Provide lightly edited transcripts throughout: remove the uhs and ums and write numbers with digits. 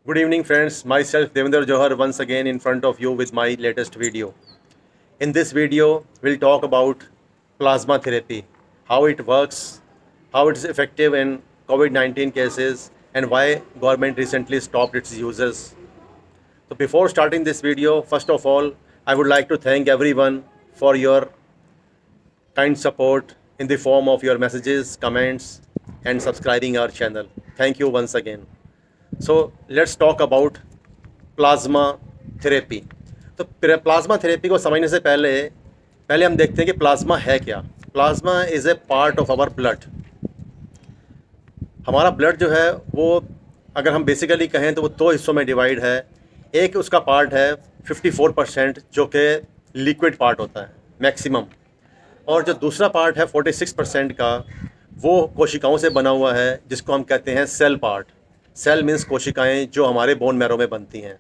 Good evening, friends. Myself, Devendra Johar, once again in front of you with my latest video. In this video, we'll talk about plasma therapy, how it works, how it is effective in COVID-19 cases, and why government recently stopped its uses. So before starting this video, first of all, I would like to thank everyone for your kind support in the form of your messages, comments, and subscribing our channel. Thank you once again. So let's talk about plasma therapy. तो plasma therapy को समझने से पहले पहले हम देखते हैं कि प्लाज्मा है क्या। Plasma is a part of our blood. हमारा ब्लड जो है वो, अगर हम बेसिकली कहें तो वो दो हिस्सों में डिवाइड है। एक उसका पार्ट है 54% जो कि लिक्विड पार्ट होता है मैक्सिमम, और जो दूसरा पार्ट है 46% का वो कोशिकाओं से बना हुआ है, जिसको हम कहते हैं सेल पार्ट। सेल मीन्स कोशिकाएं जो हमारे बोन मैरो में बनती हैं।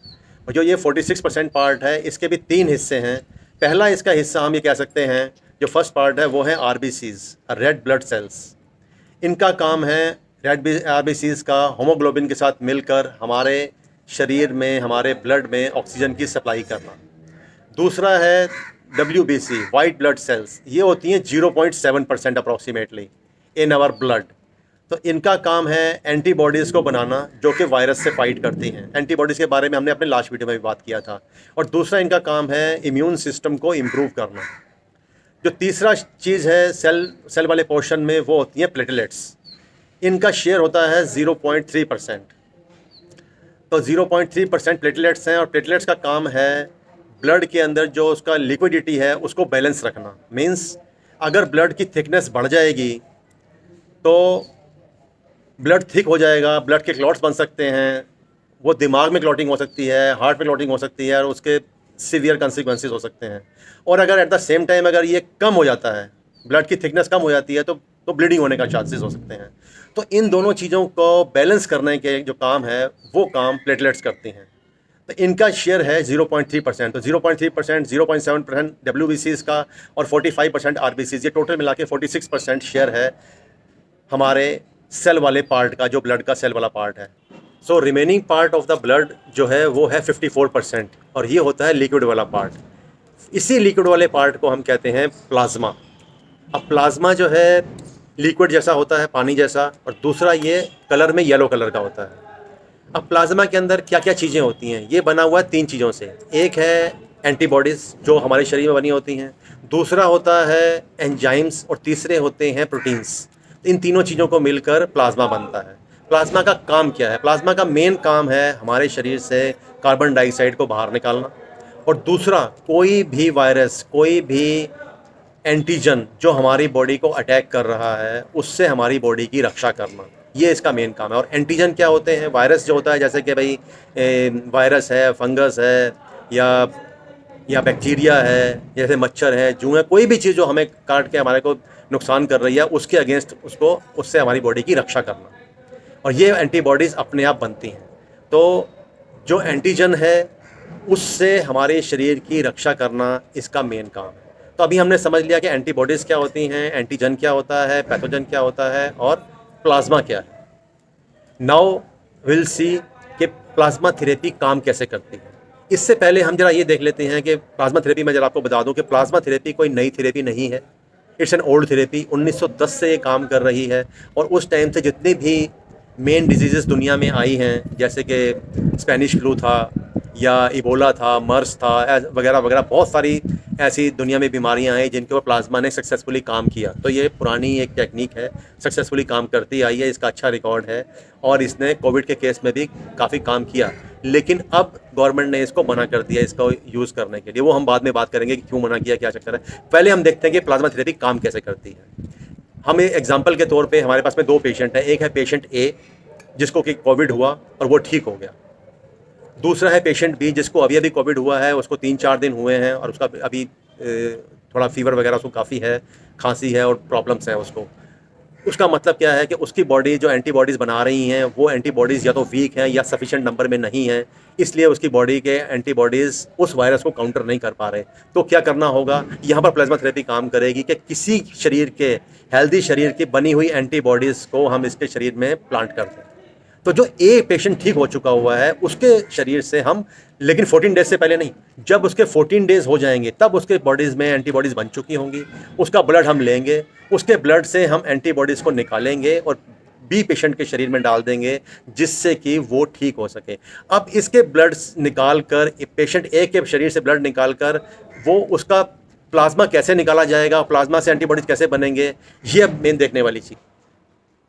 और जो ये 46% पार्ट है, इसके भी तीन हिस्से हैं। पहला इसका हिस्सा हम ये कह सकते हैं, जो फर्स्ट पार्ट है वो है RBCs, रेड ब्लड सेल्स। इनका काम है रेड RBCs का होमोग्लोबिन के साथ मिलकर हमारे शरीर में, हमारे ब्लड में ऑक्सीजन की सप्लाई करना। दूसरा है WBC, वाइट ब्लड सेल्स। ये होती हैं 0.7% अप्रॉक्सीमेटली इन आवर ब्लड। तो इनका काम है एंटीबॉडीज़ को बनाना, जो कि वायरस से फाइट करती हैं। एंटीबॉडीज़ के बारे में हमने अपने लास्ट वीडियो में भी बात किया था। और दूसरा इनका काम है इम्यून सिस्टम को इम्प्रूव करना। जो तीसरा चीज़ है सेल वाले पोर्शन में, वो होती हैं प्लेटलेट्स। इनका शेयर होता है 0.3%। तो 0.3% प्लेटलेट्स हैं, और प्लेटलेट्स का काम है ब्लड के अंदर जो उसका लिक्विडिटी है उसको बैलेंस रखना। मीन्स अगर ब्लड की थिकनेस बढ़ जाएगी तो ब्लड थिक हो जाएगा, ब्लड के क्लॉट्स बन सकते हैं, वो दिमाग में क्लॉटिंग हो सकती है, हार्ट में क्लॉटिंग हो सकती है, और उसके सीवियर कंसिक्वेंसेस हो सकते हैं। और अगर एट द सेम टाइम अगर ये कम हो जाता है, ब्लड की थिकनेस कम हो जाती है, तो ब्लीडिंग होने का चांसेस हो सकते हैं। तो इन दोनों चीज़ों को बैलेंस करने के जो काम है वो काम प्लेटलेट्स करती हैं। तो इनका शेयर है 0.3%। तो 0.3%, 0.7% WBCs का, और 45% RBCs, ये टोटल मिला के 46% शेयर है हमारे सेल वाले पार्ट का, जो ब्लड का सेल वाला पार्ट है। So remaining part of the blood जो है वो है 54%, और ये होता है लिक्विड वाला पार्ट। इसी लिक्विड वाले पार्ट को हम कहते हैं प्लाज्मा। अब प्लाज्मा जो है लिक्विड जैसा होता है, पानी जैसा, और दूसरा ये कलर में येलो कलर का होता है। अब प्लाज्मा के अंदर क्या क्या चीज़ें होती हैं, ये बना हुआ है तीन चीज़ों से। एक है एंटीबॉडीज़ जो हमारे शरीर में बनी होती हैं, दूसरा होता है एंजाइम्स, और तीसरे होते हैं प्रोटीन्स। इन तीनों चीज़ों को मिलकर प्लाज्मा बनता है। प्लाज्मा का काम क्या है? प्लाज्मा का मेन काम है हमारे शरीर से कार्बन डाइऑक्साइड को बाहर निकालना, और दूसरा कोई भी वायरस, कोई भी एंटीजन जो हमारी बॉडी को अटैक कर रहा है, उससे हमारी बॉडी की रक्षा करना। ये इसका मेन काम है। और एंटीजन क्या होते हैं? वायरस जो होता है, जैसे कि भाई वायरस है, फंगस है, या बैक्टीरिया है, जैसे मच्छर है, जूं है, कोई भी चीज़ जो हमें काट के हमारे को नुकसान कर रही है, उसके अगेंस्ट उससे हमारी बॉडी की रक्षा करना। और ये एंटीबॉडीज़ अपने आप बनती हैं। तो जो एंटीजन है उससे हमारे शरीर की रक्षा करना इसका मेन काम है। तो अभी हमने समझ लिया कि एंटीबॉडीज़ क्या होती हैं, एंटीजन क्या होता है, पैथोजन क्या होता है, और प्लाज्मा क्या है। नाउ विल सी कि प्लाज्मा थेरेपी काम कैसे करती है। इससे पहले हम जरा ये देख लेते हैं कि प्लाज्मा थेरेपी, मैं जरा आपको बता दूं कि प्लाज्मा थेरेपी कोई नई थेरेपी नहीं है। It's an old therapy. 1910 से ये काम कर रही है, और उस टाइम से जितनी भी मेन डिजीज़ दुनिया में आई हैं, जैसे कि स्पेनिश फ्लू था, या इबोला था, मर्स था, वगैरह वगैरह, बहुत सारी ऐसी दुनिया में बीमारियां हैं जिनके ऊपर प्लाज्मा ने सक्सेसफुली काम किया। तो ये पुरानी एक टेक्निक है, सक्सेसफुली काम करती आई है, इसका अच्छा रिकॉर्ड है, और इसने कोविड के केस में भी काफ़ी काम किया। लेकिन अब गवर्नमेंट ने इसको मना कर दिया इसको यूज़ करने के लिए। वो हम बाद में बात करेंगे कि क्यों मना किया, क्या चक्कर है। पहले हम देखते हैं कि प्लाज्मा थेरेपी काम कैसे करती है। हम एग्जाम्पल के तौर पे हमारे पास में दो पेशेंट हैं। एक है पेशेंट ए जिसको कि कोविड हुआ और वो ठीक हो गया। दूसरा है पेशेंट बी जिसको अभी अभी कोविड हुआ है, उसको 3-4 दिन हुए हैं, और उसका अभी थोड़ा फीवर वगैरह उसको काफ़ी है, खांसी है, और प्रॉब्लम्स हैं उसको। उसका मतलब क्या है कि उसकी बॉडी जो एंटीबॉडीज़ बना रही हैं, वो एंटीबॉडीज़ या तो वीक हैं या सफिशिएंट नंबर में नहीं हैं, इसलिए उसकी बॉडी के एंटीबॉडीज़ उस वायरस को काउंटर नहीं कर पा रहे। तो क्या करना होगा? यहाँ पर प्लाज्मा थेरेपी काम करेगी कि किसी शरीर के, हेल्दी शरीर की बनी हुई एंटीबॉडीज़ को हम इसके शरीर में प्लांट कर दें। तो जो ए पेशेंट ठीक हो चुका हुआ है उसके शरीर से हम, लेकिन 14 डेज से पहले नहीं, जब उसके 14 डेज हो जाएंगे तब उसके बॉडीज़ में एंटीबॉडीज़ बन चुकी होंगी, उसका ब्लड हम लेंगे, उसके ब्लड से हम एंटीबॉडीज़ को निकालेंगे और बी पेशेंट के शरीर में डाल देंगे जिससे कि वो ठीक हो सके। अब इसके ब्लड निकाल कर, पेशेंट ए के शरीर से ब्लड निकाल कर वो उसका प्लाज्मा कैसे निकाला जाएगा, प्लाज्मा से एंटीबॉडीज़ कैसे बनेंगे, ये अब मेन देखने वाली चीज़।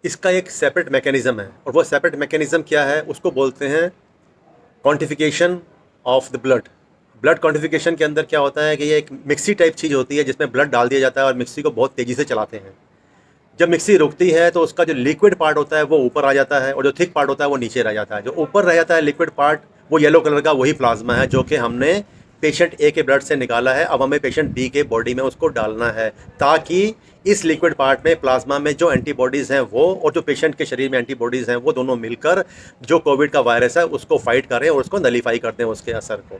इसका एक सेपरेट मैकेनिज़्म है और वो सेपरेट मैकेनिज़्म क्या है, उसको बोलते हैं quantification of the blood. Blood quantification के अंदर क्या होता है कि ये एक मिक्सी टाइप चीज़ होती है जिसमें ब्लड डाल दिया जाता है और मिक्सी को बहुत तेज़ी से चलाते हैं। जब मिक्सी रुकती है तो उसका जो लिक्विड पार्ट होता है वो ऊपर आ जाता है और जो थिक पार्ट होता है वो नीचे रह जाता है। जो ऊपर रह जाता है लिक्विड पार्ट, वो येलो कलर का वही प्लाज्मा है जो कि हमने पेशेंट ए के ब्लड से निकाला है। अब हमें पेशेंट बी के बॉडी में उसको डालना है ताकि इस लिक्विड पार्ट में, प्लाज्मा में जो एंटीबॉडीज़ हैं वो और जो पेशेंट के शरीर में एंटीबॉडीज़ हैं वो दोनों मिलकर जो कोविड का वायरस है उसको फाइट करें और उसको नलीफाई कर दें उसके असर को।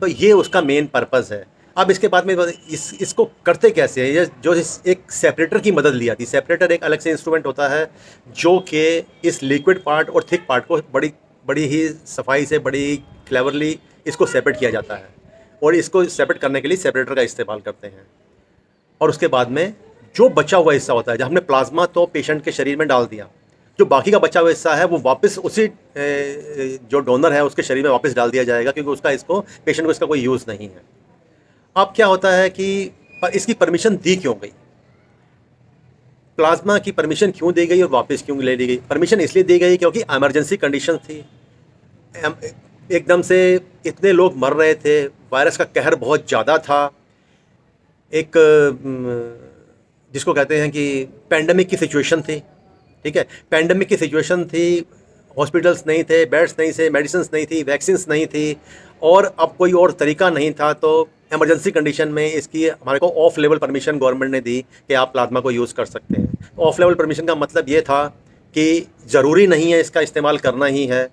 तो ये उसका मेन पर्पज़ है। अब इसके बाद में इसको करते कैसे हैं, ये जो एक सेपरेटर की मदद ली जाती है। सेपरेटर एक अलग से इंस्ट्रूमेंट होता है जो कि इस लिक्विड पार्ट और थिक पार्ट को बड़ी बड़ी ही सफाई से, बड़ी क्लेवरली इसको सेपरेट किया जाता है और इसको सेपरेट करने के लिए सेपरेटर का इस्तेमाल करते हैं। और उसके बाद में जो बचा हुआ हिस्सा होता है, जब हमने प्लाज्मा तो पेशेंट के शरीर में डाल दिया, जो बाकी का बचा हुआ हिस्सा है वो वापस उसी जो डोनर है उसके शरीर में वापस डाल दिया जाएगा क्योंकि उसका इसको पेशेंट को इसका कोई यूज़ नहीं है। अब क्या होता है कि इसकी परमिशन दी क्यों गई, प्लाज्मा की परमिशन क्यों दी गई और वापस क्यों ले ली गई? परमिशन इसलिए दी गई क्योंकि इमरजेंसी कंडीशन थी। एकदम से इतने लोग मर रहे थे, वायरस का कहर बहुत ज़्यादा था, एक जिसको कहते हैं कि पैंडमिक की सिचुएशन थी। ठीक है, पैंडमिक की सिचुएशन थी, हॉस्पिटल्स नहीं थे, बेड्स नहीं थे, मेडिसिन्स नहीं थी, वैक्सीन्स नहीं थी और अब कोई और तरीका नहीं था। तो इमरजेंसी कंडीशन में इसकी हमारे को ऑफ लेवल परमिशन गवर्नमेंट ने दी कि आप प्लाज्मा को यूज़ कर सकते हैं। ऑफ लेवल परमिशन का मतलब ये था कि ज़रूरी नहीं है इसका इस्तेमाल करना ही है,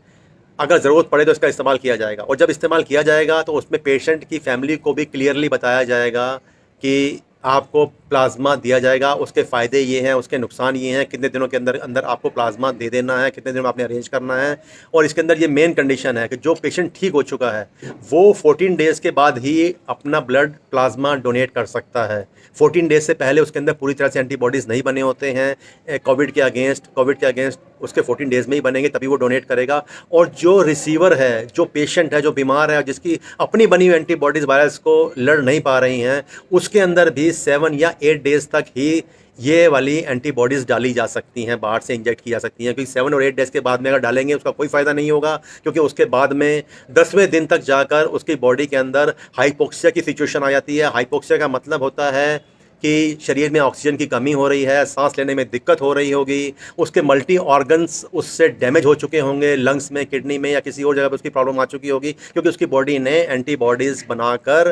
अगर ज़रूरत पड़े तो इसका इस्तेमाल किया जाएगा और जब इस्तेमाल किया जाएगा तो उसमें पेशेंट की फैमिली को भी क्लियरली बताया जाएगा कि आपको प्लाज्मा दिया जाएगा, उसके फ़ायदे ये हैं, उसके नुकसान ये हैं, कितने दिनों के अंदर अंदर आपको प्लाज्मा दे देना है, कितने दिनों में आपने अरेंज करना है। और इसके अंदर ये मेन कंडीशन है कि जो पेशेंट ठीक हो चुका है वो 14 डेज़ के बाद ही अपना ब्लड प्लाज्मा डोनेट कर सकता है। 14 डेज़ से पहले उसके अंदर पूरी तरह से एंटीबॉडीज़ नहीं बने होते हैं कोविड के अगेंस्ट उसके 14 डेज़ में ही बनेंगे, तभी वो डोनेट करेगा। और जो रिसीवर है, जो पेशेंट है, जो बीमार है, जिसकी अपनी बनी हुई एंटीबॉडीज़ वायरस को लड़ नहीं पा रही हैं, उसके अंदर भी 7 या 8 डेज़ तक ही ये वाली एंटीबॉडीज़ डाली जा सकती हैं, बाहर से इंजेक्ट की जा सकती हैं। क्योंकि 7 और 8 डेज़ के बाद में अगर डालेंगे उसका कोई फ़ायदा नहीं होगा क्योंकि उसके बाद में 10वें दिन तक जाकर उसकी बॉडी के अंदर हाइपोक्सिया की सिचुएशन आ जाती है। हाइपोक्सिया का मतलब होता है कि शरीर में ऑक्सीजन की कमी हो रही है, सांस लेने में दिक्कत हो रही होगी, उसके मल्टी ऑर्गन्स उससे डैमेज हो चुके होंगे, लंग्स में, किडनी में या किसी और जगह पर उसकी प्रॉब्लम आ चुकी होगी क्योंकि उसकी बॉडी ने एंटीबॉडीज़ बनाकर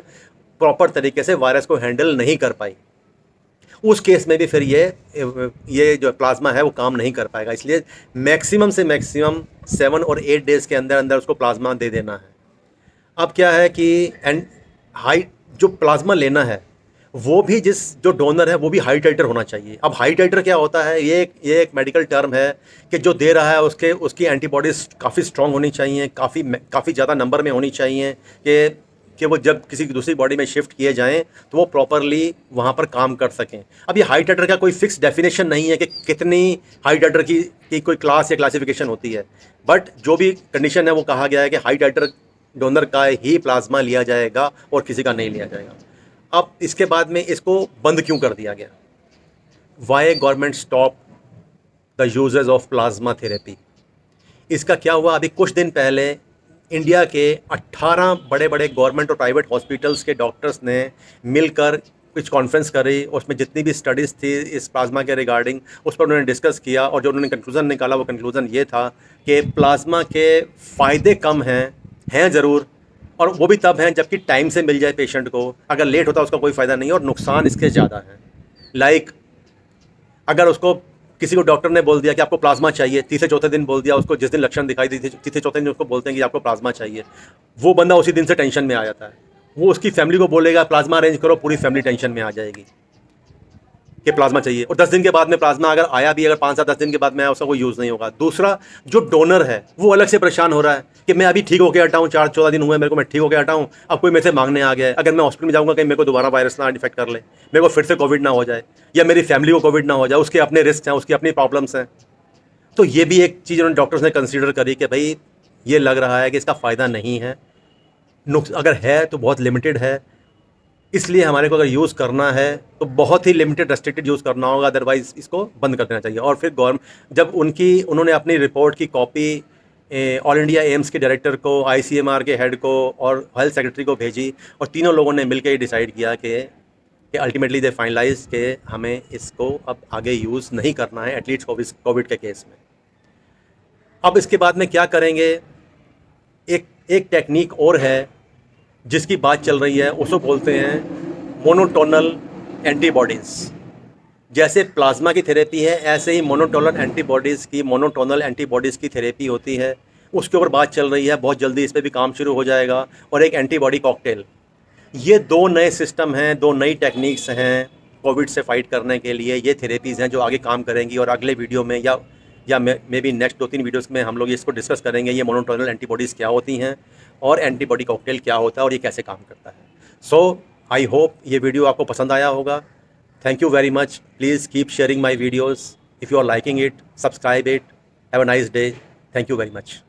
प्रॉपर तरीके से वायरस को हैंडल नहीं कर पाई। उस केस में भी फिर ये जो प्लाज्मा है वो काम नहीं कर पाएगा। इसलिए मैक्सिमम से मैक्सिमम 7 और 8 डेज़ के अंदर अंदर उसको प्लाज्मा दे देना है। अब क्या है कि जो प्लाज्मा लेना है वो भी जो डोनर है वो भी हाई टाइटर होना चाहिए। अब हाई टाइटर क्या होता है, ये एक मेडिकल टर्म है कि जो दे रहा है उसकी एंटीबॉडीज़ काफ़ी स्ट्रॉन्ग होनी चाहिए, काफ़ी ज़्यादा नंबर में होनी चाहिए कि वो जब किसी की दूसरी बॉडी में शिफ्ट किए जाएं तो वो प्रॉपरली वहाँ पर काम कर सकें। अब ये हाई टाइटर का कोई फिक्स डेफिनेशन नहीं है कि कितनी हाई टाइटर की कोई क्लास या क्लासिफिकेशन होती है, बट जो भी कंडीशन है वो कहा गया है कि हाई टाइटर डोनर का ही प्लाज्मा लिया जाएगा और किसी का नहीं लिया जाएगा। अब इसके बाद में इसको बंद क्यों कर दिया गया? Why government stop the uses of plasma therapy? इसका क्या हुआ, अभी कुछ दिन पहले इंडिया के 18 बड़े बड़े गवर्नमेंट और प्राइवेट हॉस्पिटल्स के डॉक्टर्स ने मिलकर कुछ कॉन्फ्रेंस करी, उसमें जितनी भी स्टडीज़ थी इस प्लाज्मा के रिगार्डिंग उस पर उन्होंने डिस्कस किया और जो उन्होंने कंक्लूज़न निकाला वो कंक्लूज़न ये था कि प्लाज्मा के फ़ायदे कम हैं ज़रूर, और वो भी तब हैं जबकि टाइम से मिल जाए पेशेंट को। अगर लेट होता है उसका कोई फ़ायदा नहीं है और नुकसान इसके ज़्यादा है। लाइक अगर उसको किसी को डॉक्टर ने बोल दिया कि आपको प्लाज्मा चाहिए, तीसरे चौथे दिन बोल दिया उसको, जिस दिन लक्षण दिखाई दी तीसरे चौथे दिन उसको बोलते हैं कि आपको प्लाज्मा चाहिए, वो बंदा उसी दिन से टेंशन में आ जाता है। वो उसकी फैमिली को बोलेगा प्लाज्मा अरेंज करो, पूरी फैमिली टेंशन में आ जाएगी। कि प्लाज्मा चाहिए, और 10 दिन के बाद में प्लाज्मा अगर आया भी, अगर 5 से 10 दिन के बाद में आया, उसका कोई यूज़ नहीं होगा। दूसरा, जो डोनर है वो अलग से परेशान हो रहा है कि मैं अभी ठीक होकर हटा हूँ, 4-14 दिन हुए मेरे को, मैं ठीक होकर हटा हूँ, अब कोई मेरे से मांगने आ गया है, अगर मैं हॉस्पिटल में जाऊँगा कहीं मेरे को दोबारा वायरस ना इन्फेक्ट कर ले, मेरे को फिर से कोविड ना हो जाए, या मेरी फैमिली को कोविड ना हो जाए, उसके अपने रिस्क हैं, उसकी अपनी प्रॉब्लम्स हैं। तो ये भी एक चीज़ उन्होंने डॉक्टर्स ने कंसीडर करी कि भाई ये लग रहा है कि इसका फ़ायदा नहीं है, नुक्स अगर है तो बहुत लिमिटेड है, इसलिए हमारे को अगर यूज़ करना है तो बहुत ही लिमिटेड रेस्ट्रिक्टेड यूज़ करना होगा, अदरवाइज़ इसको बंद कर देना चाहिए। और फिर जब उन्होंने अपनी रिपोर्ट की कॉपी ऑल इंडिया एम्स के डायरेक्टर को, आईसीएमआर के हेड को और हेल्थ सेक्रेटरी को भेजी, और तीनों लोगों ने मिलकर ये डिसाइड किया कि अल्टीमेटली दे फाइनलाइज के हमें इसको अब आगे यूज़ नहीं करना है, एटलीस्ट कोविड के केस में। अब इसके बाद में क्या करेंगे, एक टेक्निक और है जिसकी बात चल रही है, उसको बोलते हैं मोनोटोनल एंटीबॉडीज़। जैसे प्लाज्मा की थेरेपी है, ऐसे ही मोनोटोनल एंटीबॉडीज़ की थेरेपी होती है, उसके ऊपर बात चल रही है, बहुत जल्दी इस पर भी काम शुरू हो जाएगा। और एक एंटीबॉडी कॉकटेल, ये 2 नए सिस्टम हैं, 2 नई टेक्निक्स हैं कोविड से फाइट करने के लिए। ये थेरेपीज़ हैं जो आगे काम करेंगी, और अगले वीडियो में या मे बी नेक्स्ट 2-3 वीडियोस में हम लोग इसको डिस्कस करेंगे, ये मोनोक्लोनल एंटीबॉडीज़ क्या होती हैं और एंटीबॉडी कॉकटेल क्या होता है और ये कैसे काम करता है। सो आई होप ये वीडियो आपको पसंद आया होगा। Thank you very much. Please keep sharing my videos. If you are liking it, subscribe it. Have a nice day. Thank you very much.